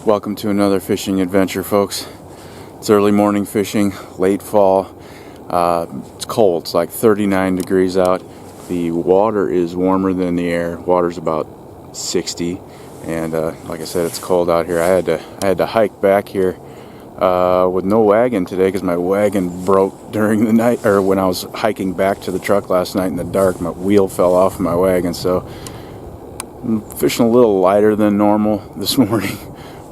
Welcome to another fishing adventure, folks. It's early morning fishing, late fall. It's cold. It's like 39 degrees out. The water is warmer than the air. Water's about 60, and like I said, it's cold out here. I had to hike back here with no wagon today because my wagon broke during the night, or when I was hiking back to the truck last night in the dark. My wheel fell off my wagon, so I'm fishing a little lighter than normal this morning.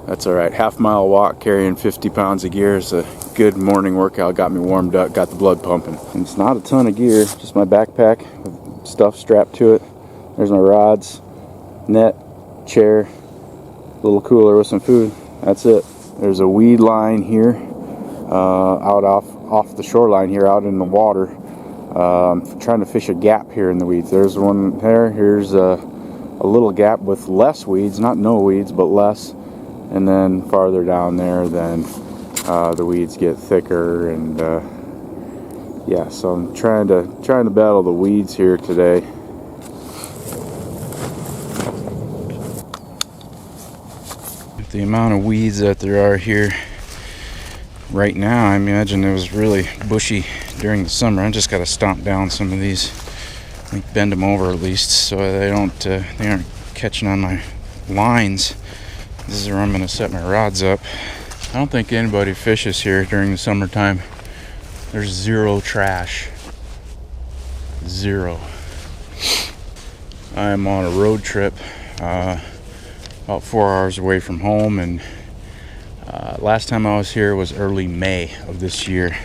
That's alright. Half-mile walk carrying 50 pounds of gear is a good morning workout. Got me warmed up, got the blood pumping. And it's not a ton of gear, just my backpack with stuff strapped to it. There's my rods, net, chair, little cooler with some food. That's it. There's a weed line here, out off the shoreline here, out in the water. I'm trying to fish a gap here in the weeds. There's one there. Here's a little gap with less weeds, not no weeds, but less. And then farther down there, then the weeds get thicker, and yeah. So I'm trying to battle the weeds here today. The amount of weeds that there are here right now, I imagine it was really bushy during the summer. I just got to stomp down some of these, like bend them over at least, so they aren't catching on my lines. This is where I'm going to set my rods up. I don't think anybody fishes here during the summertime. There's zero trash. Zero. I am on a road trip about 4 hours away from home, and last time I was here was early May of this year.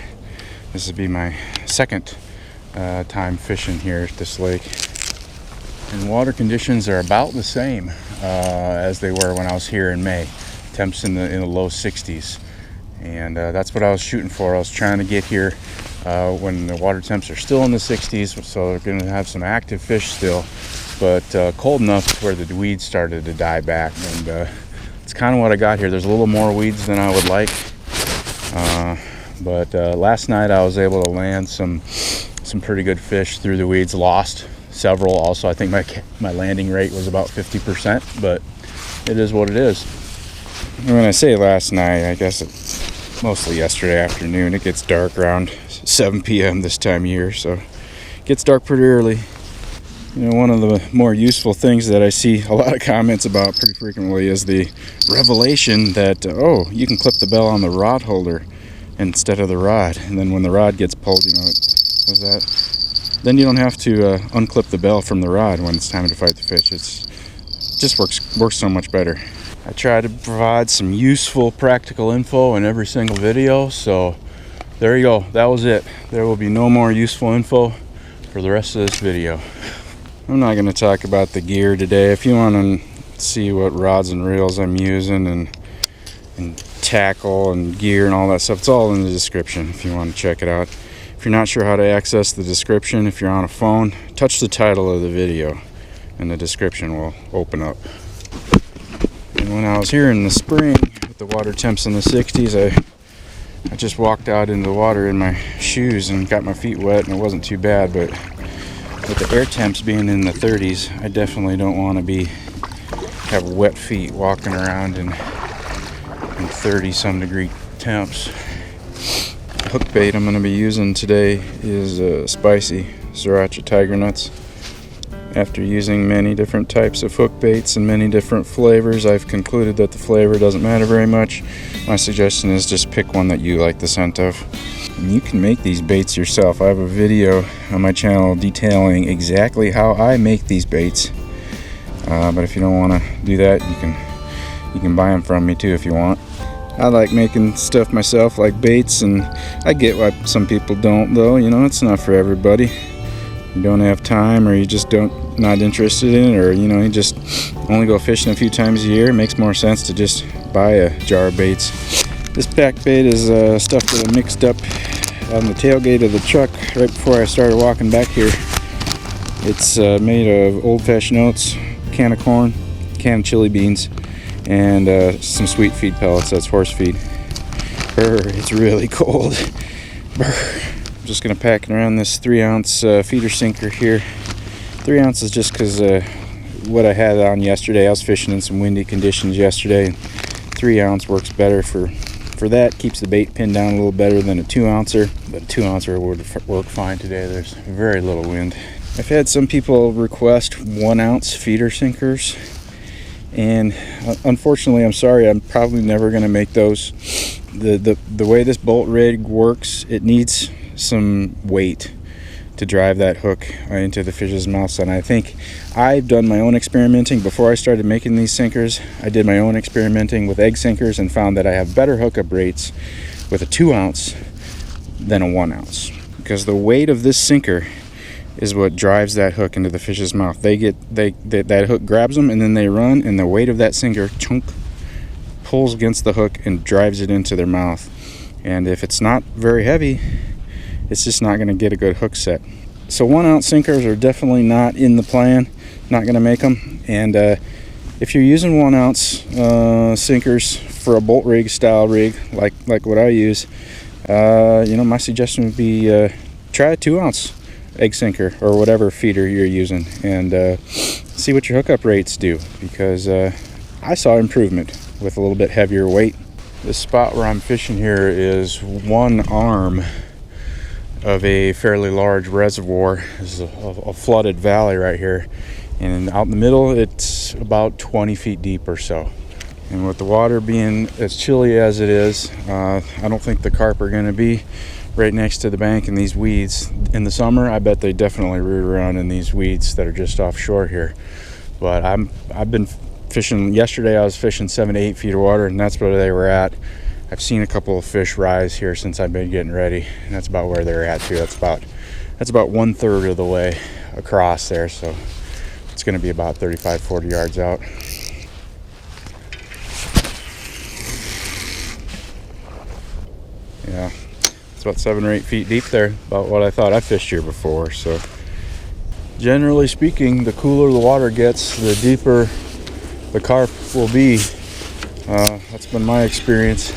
This will be my second time fishing here at this lake. And water conditions are about the same as they were when I was here in May. Temps in the low 60s, and that's what I was shooting for. I was trying to get here when the water temps are still in the 60s, so they're going to have some active fish still, but cold enough to where the weeds started to die back. And it's kind of what I got here. There's a little more weeds than I would like, but last night I was able to land some pretty good fish through the weeds. Lost several also. I think my landing rate was about 50%, but it is what it is. And when I say last night, I guess it's mostly yesterday afternoon. It gets dark around 7 p.m. this time of year, so it gets dark pretty early. You know, one of the more useful things that I see a lot of comments about pretty frequently is the revelation that, oh, you can clip the bell on the rod holder instead of the rod, and then when the rod gets pulled, you know, it does that. Then you don't have to unclip the bell from the rod when it's time to fight the fish. It just works so much better. I try to provide some useful, practical info in every single video, so there you go. That was it. There will be no more useful info for the rest of this video. I'm not going to talk about the gear today. If you want to see what rods and reels I'm using and tackle and gear and all that stuff, it's all in the description if you want to check it out. If you're not sure how to access the description, if you're on a phone, touch the title of the video and the description will open up. And when I was here in the spring with the water temps in the 60s, I just walked out into the water in my shoes and got my feet wet, and it wasn't too bad. But with the air temps being in the 30s, I definitely don't want to have wet feet walking around in 30-some degree temps. Hook bait I'm going to be using today is spicy sriracha tiger nuts. After using many different types of hook baits and many different flavors, I've concluded that the flavor doesn't matter very much. My suggestion is just pick one that you like the scent of. And you can make these baits yourself. I have a video on my channel detailing exactly how I make these baits. But if you don't want to do that, you can buy them from me too if you want. I like making stuff myself, like baits, and I get why some people don't, though. You know, it's not for everybody. You don't have time, or you just not interested in it, or you know, you just only go fishing a few times a year. It makes more sense to just buy a jar of baits. This pack bait is stuff that I mixed up on the tailgate of the truck right before I started walking back here. It's made of old-fashioned oats, can of corn, can of chili beans, and some sweet feed pellets. That's horse feed. It's really cold. I'm just gonna pack it around this 3-ounce feeder sinker here. 3 ounces just because what I had on yesterday, I was fishing in some windy conditions yesterday. 3-ounce works better for that. Keeps the bait pinned down a little better than a 2-ouncer, but a 2-ouncer would work fine today. There's very little wind. I've had some people request 1-ounce feeder sinkers, and unfortunately, I'm sorry, I'm probably never going to make those. The way this bolt rig works, it needs some weight to drive that hook into the fish's mouth. And I think I've done my own experimenting before I started making these sinkers. I did my own experimenting with egg sinkers and found that I have better hookup rates with a 2-ounce than a 1-ounce, because the weight of this sinker is what drives that hook into the fish's mouth. That hook grabs them and then they run, and the weight of that sinker pulls against the hook and drives it into their mouth. And if it's not very heavy, it's just not going to get a good hook set. So 1-ounce sinkers are definitely not in the plan. Not going to make them. And if you're using 1-ounce sinkers for a bolt rig style rig like what I use, my suggestion would be try a 2-ounce egg sinker or whatever feeder you're using, and see what your hookup rates do, because I saw improvement with a little bit heavier weight. This spot where I'm fishing here is one arm of a fairly large reservoir. This is a flooded valley right here, and out in the middle it's about 20 feet deep or so. And with the water being as chilly as it is, I don't think the carp are going to be right next to the bank in these weeds. In the summer, I bet they definitely root around in these weeds that are just offshore here. But I've been fishing. Yesterday I was fishing 7 to 8 feet of water, and that's where they were at. I've seen a couple of fish rise here since I've been getting ready, and that's about where they're at too. That's about 1/3 of the way across there, so it's going to be about 35-40 yards out. Yeah, it's about 7 or 8 feet deep there, about what I thought I fished here before. So generally speaking, the cooler the water gets, the deeper the carp will be. That's been my experience.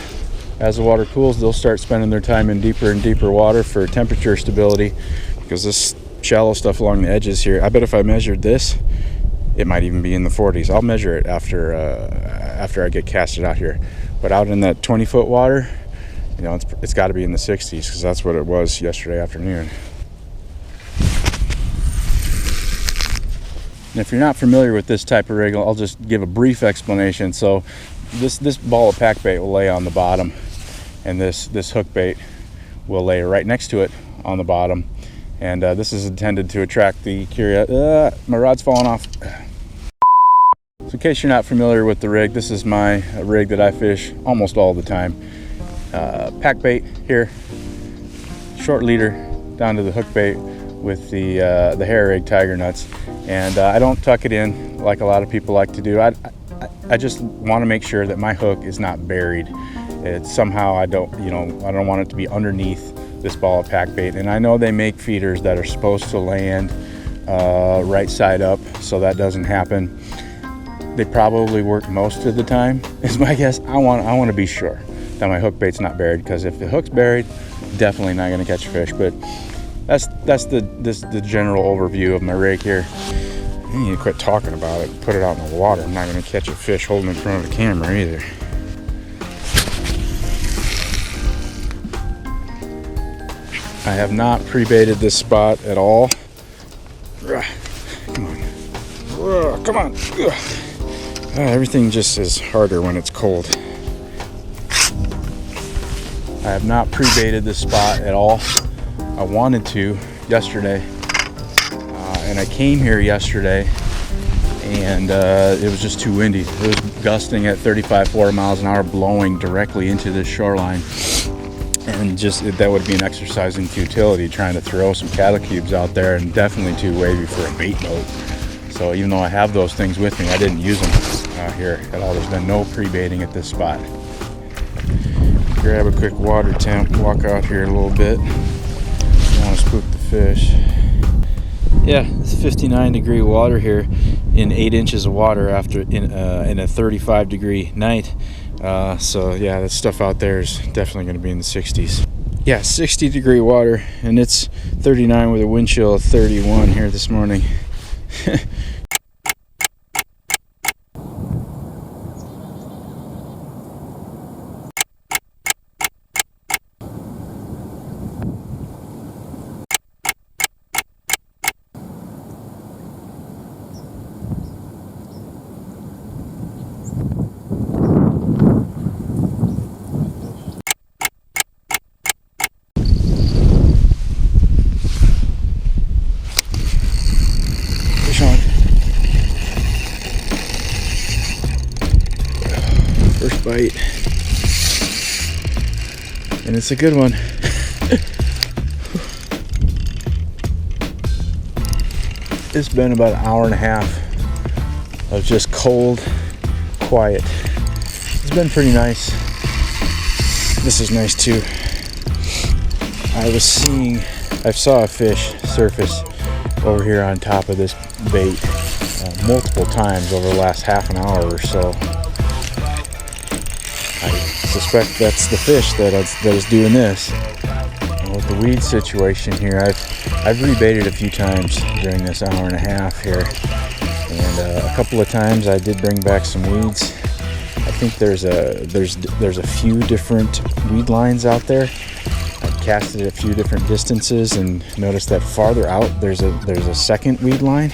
As the water cools, they'll start spending their time in deeper and deeper water for temperature stability, because this shallow stuff along the edges here, I bet if I measured this, it might even be in the 40s. I'll measure it after I get casted out here. But out in that 20-foot water, it's got to be in the 60s, because that's what it was yesterday afternoon. And if you're not familiar with this type of rig, I'll just give a brief explanation. So this ball of pack bait will lay on the bottom, and this hook bait will lay right next to it on the bottom. And this is intended to attract the curiosity. My rod's falling off. So in case you're not familiar with the rig, this is my rig that I fish almost all the time. Pack bait here, short leader down to the hook bait with the hair rig tiger nuts, and I don't tuck it in like a lot of people like to do. I just want to make sure that my hook is not buried. It's somehow I don't want it to be underneath this ball of pack bait. And I know they make feeders that are supposed to land right side up, so that doesn't happen. They probably work most of the time, is my guess. I want to be sure that my hook bait's not buried, because if the hook's buried, definitely not going to catch a fish. But that's the general overview of my rig here. You need to quit talking about it. Put it out in the water. I'm not going to catch a fish holding in front of the camera either. I have not pre-baited this spot at all. Come on. Come on. Everything just is harder when it's cold. I have not pre-baited this spot at all. I wanted to yesterday. And I came here yesterday, and it was just too windy. It was gusting at 35-40 miles an hour, blowing directly into this shoreline. And that would be an exercise in futility, trying to throw some cattle cubes out there, and definitely too wavy for a bait boat. So even though I have those things with me, I didn't use them here at all. There's been no pre-baiting at this spot. Grab a quick water temp, walk out here a little bit. Don't want to spook the fish. Yeah, it's 59-degree water here in 8 inches of water in a 35-degree night. So yeah, that stuff out there is definitely going to be in the 60s. Yeah, 60-degree water, and it's 39 with a wind chill of 31 here this morning. bite. And it's a good one. It's been about an hour and a half of just cold, quiet. It's been pretty nice. This is nice too. I saw a fish surface over here on top of this bait multiple times over the last half an hour or so. I suspect that's the fish that is doing this. And with the weed situation here, I've rebaited a few times during this hour and a half here, and a couple of times I did bring back some weeds. I think there's a few different weed lines out there. I've casted at a few different distances and noticed that farther out there's a second weed line.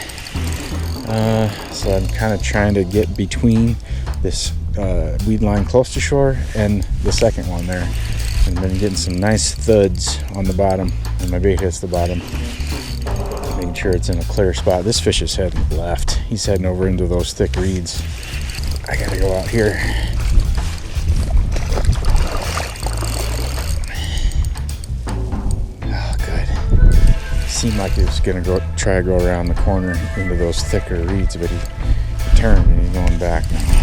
So I'm kind of trying to get between this weed line close to shore and the second one there. And been getting some nice thuds on the bottom when my bait hits the bottom. Making sure it's in a clear spot. This fish is heading left. He's heading over into those thick reeds. I gotta go out here. Oh, good. Seemed like he was gonna try to go around the corner into those thicker reeds, but he turned and he's going back now.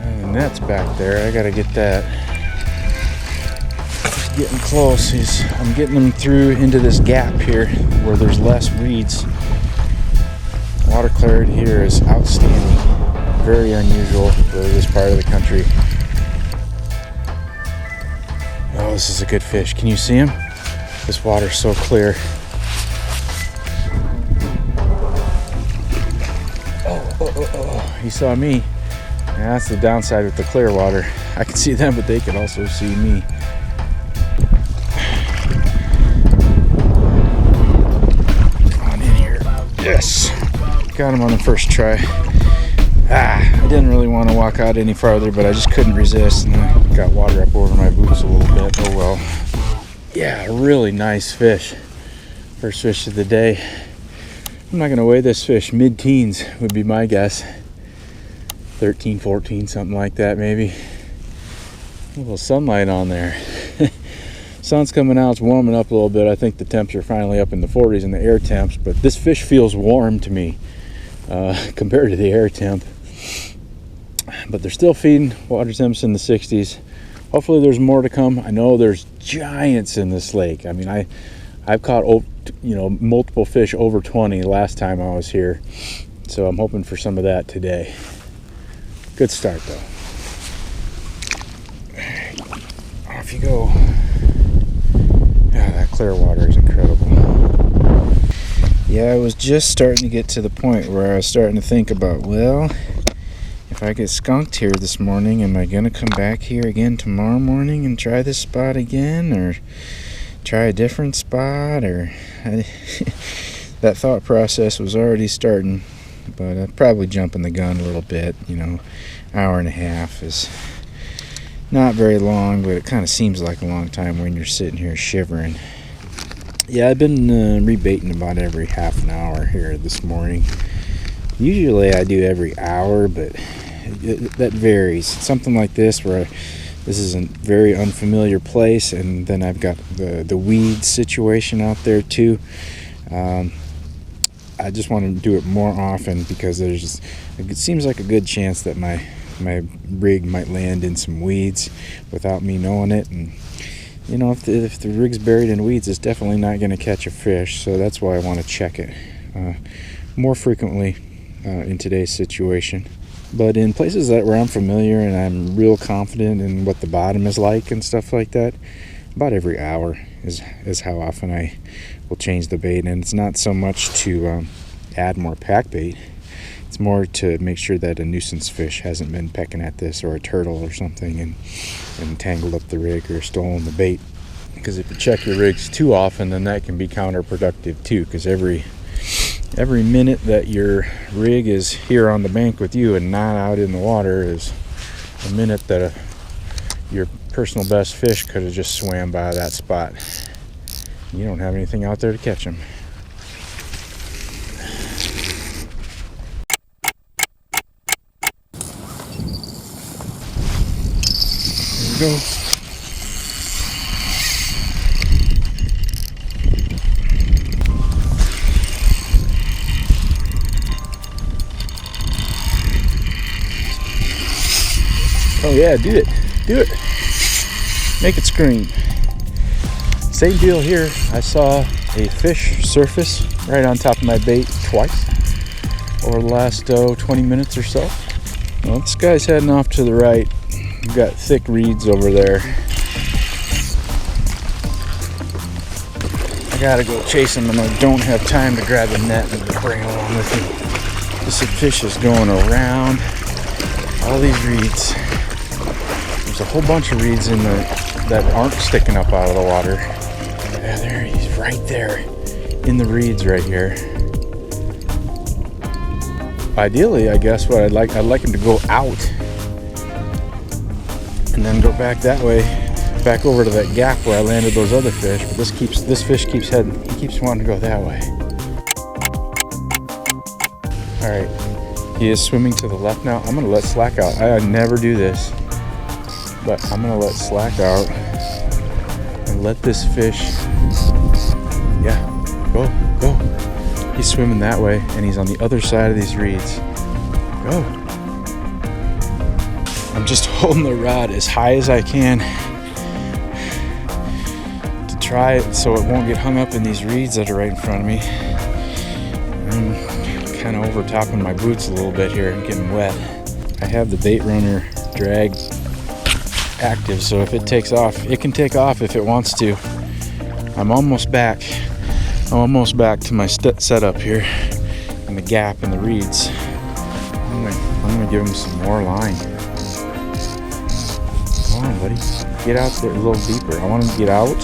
And the net's back there. I gotta get that. He's getting close. I'm getting him through into this gap here where there's less reeds. Water clarity here is outstanding. Very unusual for this part of the country. Oh, this is a good fish. Can you see him? This water's so clear. Oh. He saw me. And that's the downside with the clear water. I can see them, but they can also see me. Come on in here. Yes. Got him on the first try. I didn't really want to walk out any farther, but I just couldn't resist, and I got water up over my boots a little bit. Oh well. Yeah, really nice fish. First fish of the day. I'm not going to weigh this fish. Mid-teens would be my guess. 13, 14, something like that maybe. A little sunlight on there. Sun's coming out, it's warming up a little bit. I think the temps are finally up in the 40s in the air temps, but this fish feels warm to me compared to the air temp. But they're still feeding. Water temps in the 60s. Hopefully there's more to come. I know there's giants in this lake. I mean, I've caught multiple fish over 20 last time I was here, so I'm hoping for some of that today. Good start though. Off you go. Yeah, that clear water is incredible. Yeah, I was just starting to get to the point where I was starting to think about, well, if I get skunked here this morning, am I going to come back here again tomorrow morning and try this spot again, or try a different spot? That thought process was already starting, but I'm probably jumping the gun a little bit. Hour and a half is not very long, but it kind of seems like a long time when you're sitting here shivering. Yeah, I've been rebaiting about every half an hour here this morning. Usually I do every hour, but that varies. Something like this where this is a very unfamiliar place, and then I've got the weed situation out there too. I just want to do it more often because it seems like a good chance that my rig might land in some weeds without me knowing it. And if the rig's buried in weeds, it's definitely not going to catch a fish. So that's why I want to check it more frequently in today's situation. But in places where I'm familiar and I'm real confident in what the bottom is like and stuff like that, about every hour is how often I will change the bait. And it's not so much to add more pack bait. It's more to make sure that a nuisance fish hasn't been pecking at this, or a turtle or something, and tangled up the rig or stolen the bait. Because if you check your rigs too often, then that can be counterproductive too, because every minute that your rig is here on the bank with you and not out in the water is a minute that your personal best fish could have just swam by that spot. You don't have anything out there to catch them. go. Oh yeah, do it. Do it. Make it scream. Same deal here. I saw a fish surface right on top of my bait twice over the last 20 minutes or so. Well, this guy's heading off to the right. We've got thick reeds over there. I gotta go chase him, and I don't have time to grab a net and bring it along with me. This fish is going around all these reeds. There's a whole bunch of reeds in that aren't sticking up out of the water. Yeah, there, he's right there in the reeds right here. Ideally, I guess what I'd like him to go out and then go back that way, back over to that gap where I landed those other fish. But this fish keeps heading. He keeps wanting to go that way. All right, he is swimming to the left now. I'm gonna let slack out. I never do this, but I'm gonna let slack out and let this fish. Yeah, go. He's swimming that way, and he's on the other side of these reeds. Go. I'm just holding the rod as high as I can to try it so it won't get hung up in these reeds that are right in front of me. I'm kind of overtopping my boots a little bit here and getting wet. I have the bait runner drag active, so if it takes off, it can take off if it wants to. I'm almost back to my setup here in the gap in the reeds. I'm gonna give him some more line. Come on, buddy, get out there a little deeper. I want him to get out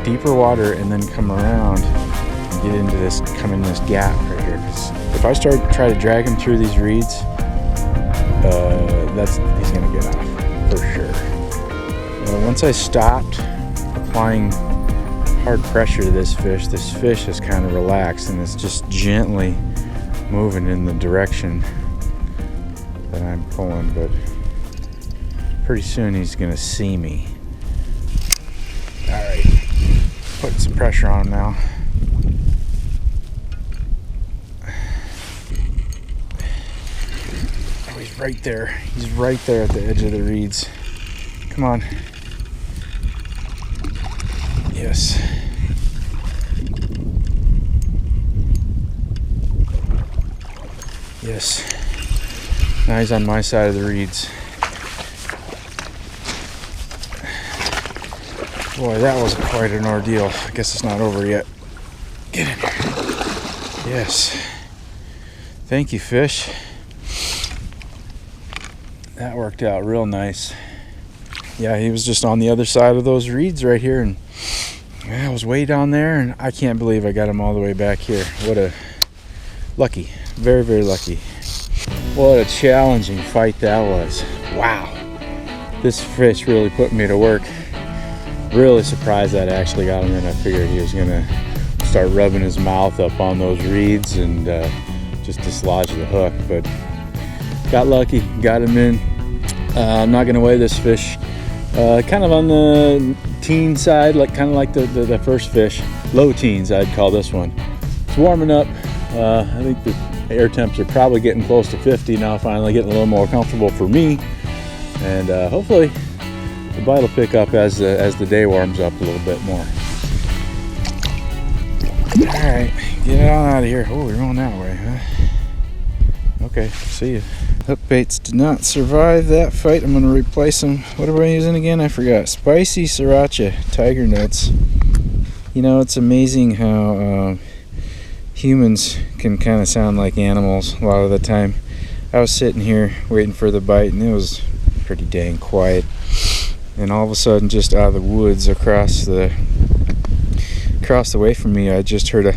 deeper water and then come around and get into this, come in this gap right here. Because if I try to drag him through these reeds, he's gonna get off for sure. Once I stopped applying hard pressure to this fish has kind of relaxed, and it's just gently moving in the direction that I'm pulling, but pretty soon he's gonna see me. All right, putting some pressure on him now. Oh, he's right there. He's right there at the edge of the reeds. Come on. Yes. Yes. Now he's on my side of the reeds. Boy, that was quite an ordeal. I guess it's not over yet. Get in here. Yes. Thank you, fish. That worked out real nice. Yeah, he was just on the other side of those reeds right here, and I was way down there, and I can't believe I got him all the way back here. What a lucky, very, very lucky. What a challenging fight that was. Wow. This fish really put me to work. Really surprised that I actually got him in. I figured he was gonna start rubbing his mouth up on those reeds and just dislodge the hook, but got lucky, got him in. I'm not gonna weigh this fish. Kind of on the teen side, kind of like the first fish. Low teens, I'd call this one. It's warming up. I think the air temps are probably getting close to 50 now, finally getting a little more comfortable for me. And hopefully the bite will pick up as the day warms up a little bit more. All right, get on out of here. Oh, we're going that way, huh? Okay, see you. Hook baits did not survive that fight. I'm going to replace them. What am I using again? I forgot. Spicy sriracha tiger nuts. You know, it's amazing how humans can kind of sound like animals a lot of the time. I was sitting here waiting for the bite, and it was pretty dang quiet. And all of a sudden, just out of the woods across the way from me, I just heard a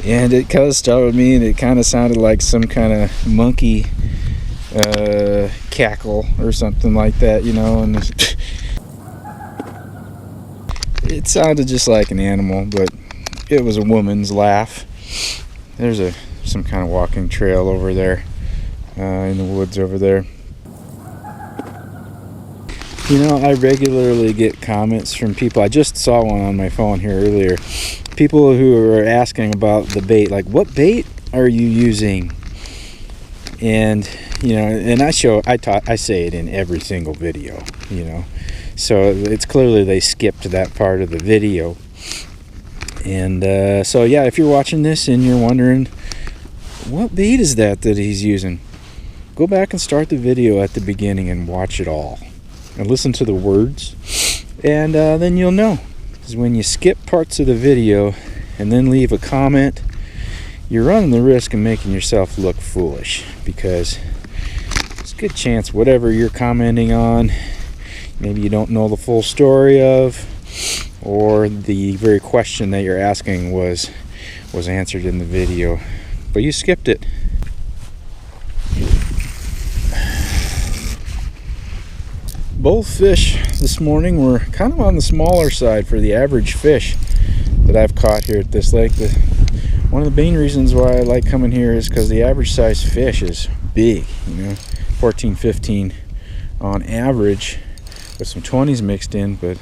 and it kind of startled me, and it kind of sounded like some kind of monkey cackle or something like that, you know, and it sounded just like an animal, but it was a woman's laugh. There's some kind of walking trail over there in the woods over there. You know, I regularly get comments from people. I just saw one on my phone here earlier. People who are asking about the bait, like, what bait are you using? And you know, and I say it in every single video, you know. So it's clearly they skipped that part of the video. And so yeah, if you're watching this and you're wondering what bait is that he's using, go back and start the video at the beginning and watch it all and listen to the words, and then you'll know. Because when you skip parts of the video and then leave a comment, you're running the risk of making yourself look foolish, because it's a good chance whatever you're commenting on, maybe you don't know the full story of, or the very question that you're asking was answered in the video, but you skipped it. Both fish this morning were kind of on the smaller side for the average fish that I've caught here at this lake. One of the main reasons why I like coming here is because the average size fish is big, you know, 14, 15 on average, with some 20s mixed in, but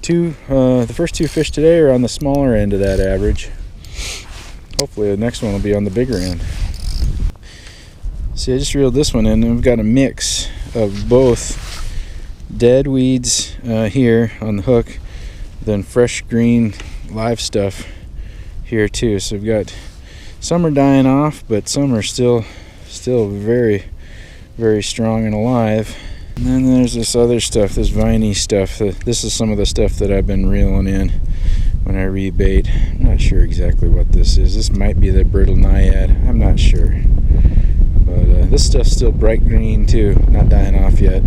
the first two fish today are on the smaller end of that average. Hopefully the next one will be on the bigger end. See, I just reeled this one in, and we've got a mix of both dead weeds here on the hook, then fresh green live stuff here too. So we've got, some are dying off, but some are still very, very strong and alive. And then there's this other stuff, this viney stuff. This is some of the stuff that I've been reeling in when I rebait. I'm not sure exactly what this is. This might be the brittle naiad, I'm not sure. But this stuff's still bright green too, not dying off yet.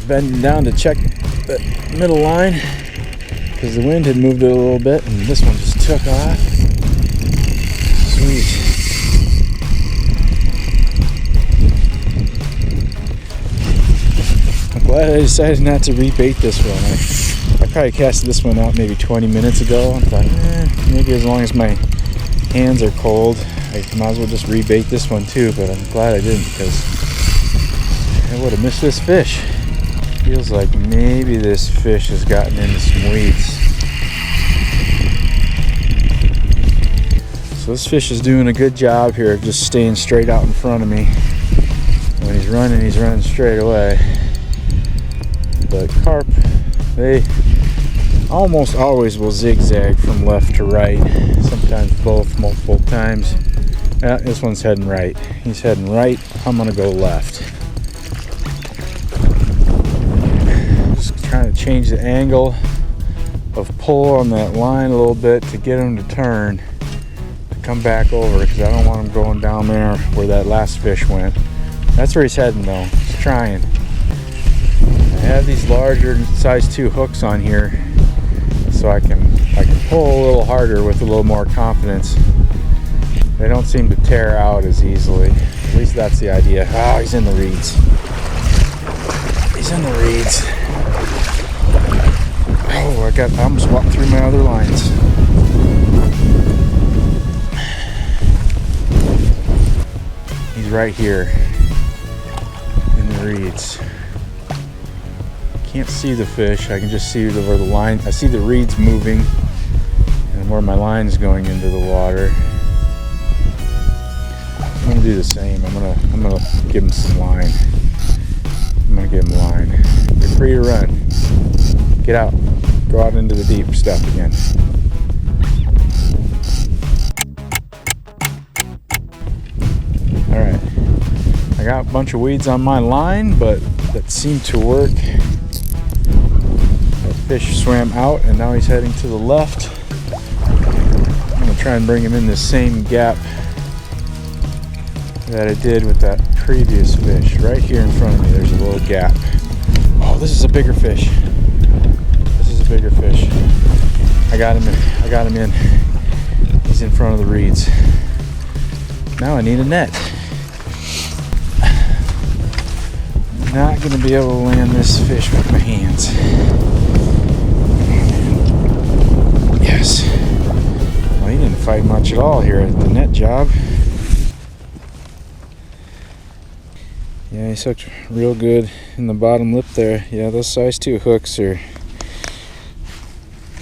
Bending down to check the middle line because the wind had moved it a little bit, and this one just took off. Sweet. I'm glad I decided not to rebait this one. I probably casted this one out maybe 20 minutes ago and thought, maybe as long as my hands are cold, I might as well just rebait this one too, but I'm glad I didn't, because I would have missed this fish. Feels like maybe this fish has gotten into some weeds. So this fish is doing a good job here of just staying straight out in front of me. When he's running straight away. But carp, they almost always will zigzag from left to right. Sometimes both, multiple times. This one's heading right. He's heading right. I'm gonna go left. Trying to change the angle of pull on that line a little bit to get him to turn, to come back over, because I don't want him going down there where that last fish went. That's where he's heading though. He's trying. I have these larger size 2 hooks on here, so I can pull a little harder with a little more confidence. They don't seem to tear out as easily. At least that's the idea. Oh, he's in the reeds. He's in the reeds. Oh, I almost walked through my other lines. He's right here in the reeds. Can't see the fish. I can just see where the line. I see the reeds moving and where my line is going into the water. I'm gonna do the same. I'm gonna give him some line. I'm gonna give him line. You're free to run. Get out. Go out into the deep stuff again. Alright. I got a bunch of weeds on my line, but that seemed to work. That fish swam out and now he's heading to the left. I'm going to try and bring him in the same gap that I did with that previous fish. Right here in front of me there's a little gap. Oh, this is a bigger fish. Bigger fish. I got him in. He's in front of the reeds. Now I need a net. Not going to be able to land this fish with my hands. Yes. Well, he didn't fight much at all here at the net job. Yeah, he's hooked real good in the bottom lip there. Yeah, those size 2 hooks are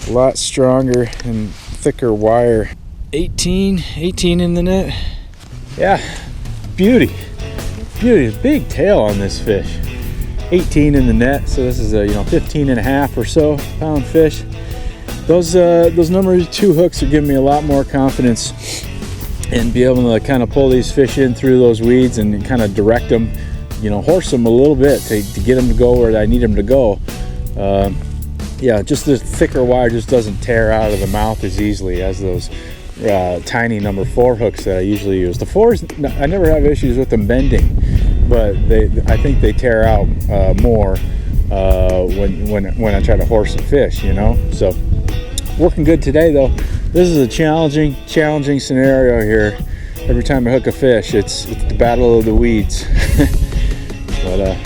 a lot stronger and thicker wire. 18 in the net. Yeah, beauty, big tail on this fish. 18 in the net, so this is a 15 and a half or so pound fish. Those number 2 hooks are giving me a lot more confidence in being able to kind of pull these fish in through those weeds and kind of direct them, horse them a little bit to get them to go where I need them to go. Yeah, just the thicker wire just doesn't tear out of the mouth as easily as those tiny number 4 hooks that I usually use. The 4s, I never have issues with them bending, but I think they tear out more when I try to horse a fish, So working good today though. This is a challenging scenario here. Every time I hook a fish, it's the battle of the weeds. But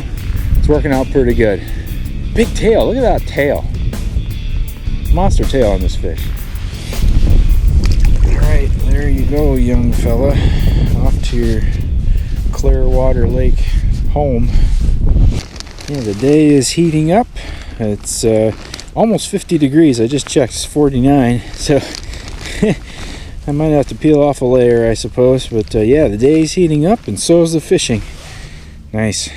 it's working out pretty good. Big tail, look at that tail. Monster tail on this fish. Alright, there you go, young fella. Off to your Clearwater Lake home. Yeah, the day is heating up. It's almost 50 degrees. I just checked, it's 49. So I might have to peel off a layer, I suppose. But yeah, the day is heating up and so is the fishing. Nice.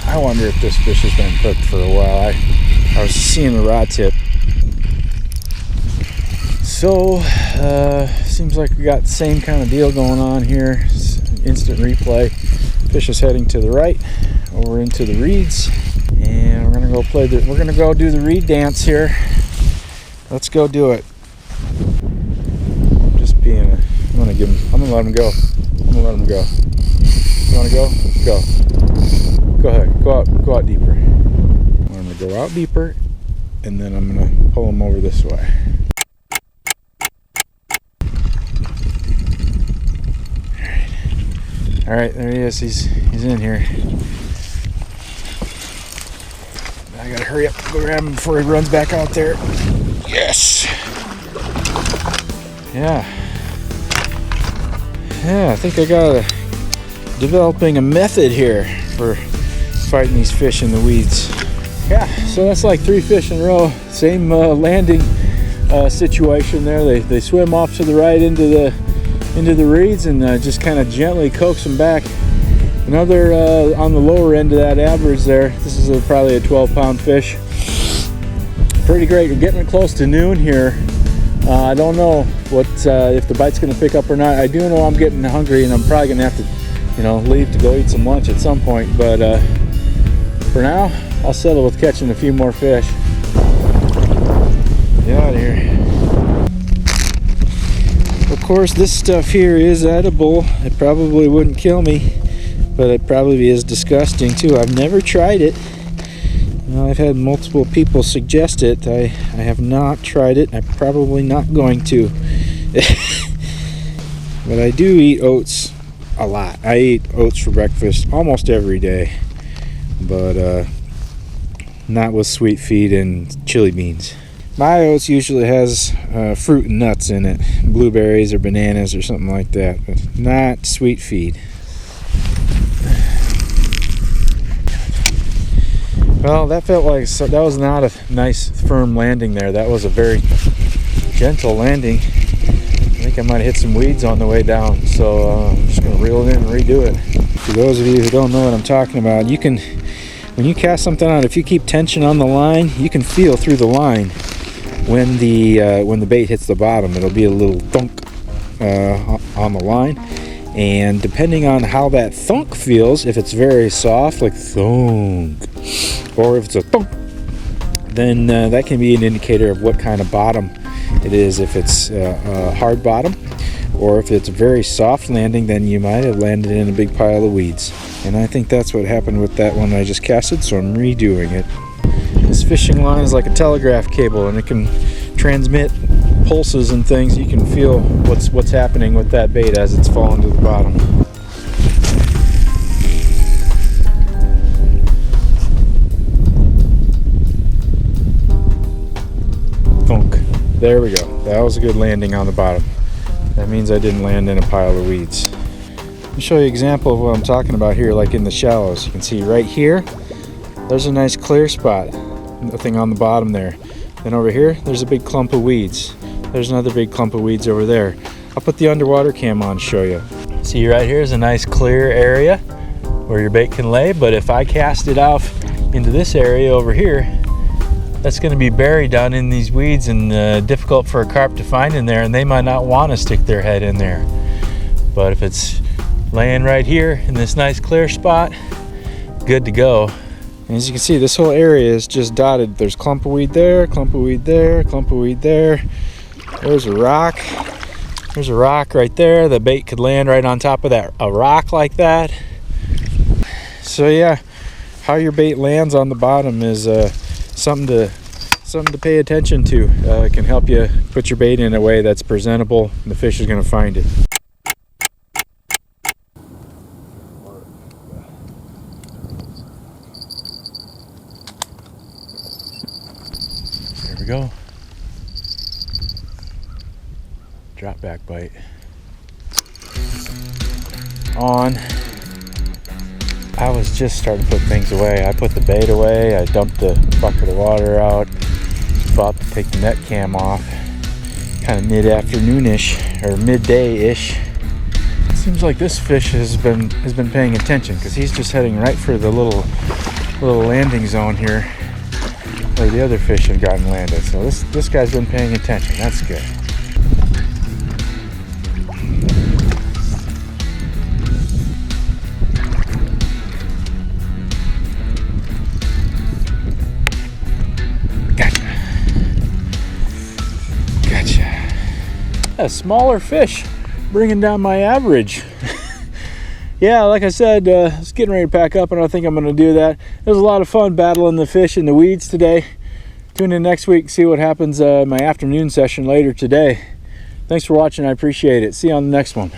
I wonder if this fish has been cooked for a while. I was seeing the rod tip. So, seems like we got the same kind of deal going on here. Instant replay. Fish is heading to the right, over into the reeds, and we're gonna go do the reed dance here. Let's go do it. I'm gonna let him go. You wanna go? Go. Go ahead, go out deeper. I'm gonna go out deeper, and then I'm gonna pull him over this way. All right, there he is. He's in here. I gotta hurry up, go grab him before he runs back out there. Yes. Yeah, I think I got developing a method here for fighting these fish in the weeds. Yeah, so that's like 3 fish in a row. Same landing situation there. They swim off to the right into the reeds and just kind of gently coax them back. Another on the lower end of that average there. This is probably a 12-pound fish. Pretty great. We're getting close to noon here. I don't know if the bite's going to pick up or not. I do know I'm getting hungry and I'm probably going to have to leave to go eat some lunch at some point, but for now I'll settle with catching a few more fish. Get out of here. Of course, this stuff here is edible. It probably wouldn't kill me, but it probably is disgusting too. I've never tried it. I've had multiple people suggest it. I have not tried it. I'm probably not going to. But I do eat oats a lot. I eat oats for breakfast almost every day, but not with sweet feed and chili beans. My oats usually has fruit and nuts in it, blueberries or bananas or something like that, but not sweet feed. Well, that felt like that was not a nice firm landing there. That was a very gentle landing. I think I might have hit some weeds on the way down, so I'm just going to reel it in and redo it. For those of you who don't know what I'm talking about, you can, when you cast something out, if you keep tension on the line, you can feel through the line when the bait hits the bottom. It'll be a little thunk on the line, and depending on how that thunk feels, if it's very soft, like thunk, or if it's a thunk, then that can be an indicator of what kind of bottom it is. If it's a hard bottom, or if it's a very soft landing, then you might have landed in a big pile of weeds. And I think that's what happened with that one I just casted, so I'm redoing it. This fishing line is like a telegraph cable, and it can transmit pulses and things. You can feel what's happening with that bait as it's falling to the bottom. Thunk. There we go. That was a good landing on the bottom. That means I didn't land in a pile of weeds. Let me show you an example of what I'm talking about here, like in the shallows. You can see right here, there's a nice clear spot. Nothing on the bottom there. Then over here, there's a big clump of weeds. There's another big clump of weeds over there. I'll put the underwater cam on to show you. See right here is a nice clear area where your bait can lay, but if I cast it off into this area over here, that's going to be buried down in these weeds and difficult for a carp to find in there, and they might not want to stick their head in there. But if it's laying right here in this nice clear spot, good to go. And as you can see, this whole area is just dotted. There's clump of weed there, clump of weed there, clump of weed there. There's a rock. There's a rock right there. The bait could land right on top of that, a rock like that. So yeah, how your bait lands on the bottom is something to pay attention to. It can help you put your bait in a way that's presentable, and the fish is going to find it. There we go. Drop back bite. On. I was just starting to put things away. I put the bait away. I dumped the bucket of water out. About to take the net cam off. Kind of mid-afternoon-ish or midday-ish. It seems like this fish has been paying attention, because he's just heading right for the little landing zone here where the other fish have gotten landed. So this guy's been paying attention. That's good. A smaller fish bringing down my average. Yeah, like I said, I was getting ready to pack up, and I think I'm going to do that. It was a lot of fun battling the fish in the weeds today. Tune in next week, see what happens my afternoon session later today. Thanks for watching. I appreciate it. See you on the next one.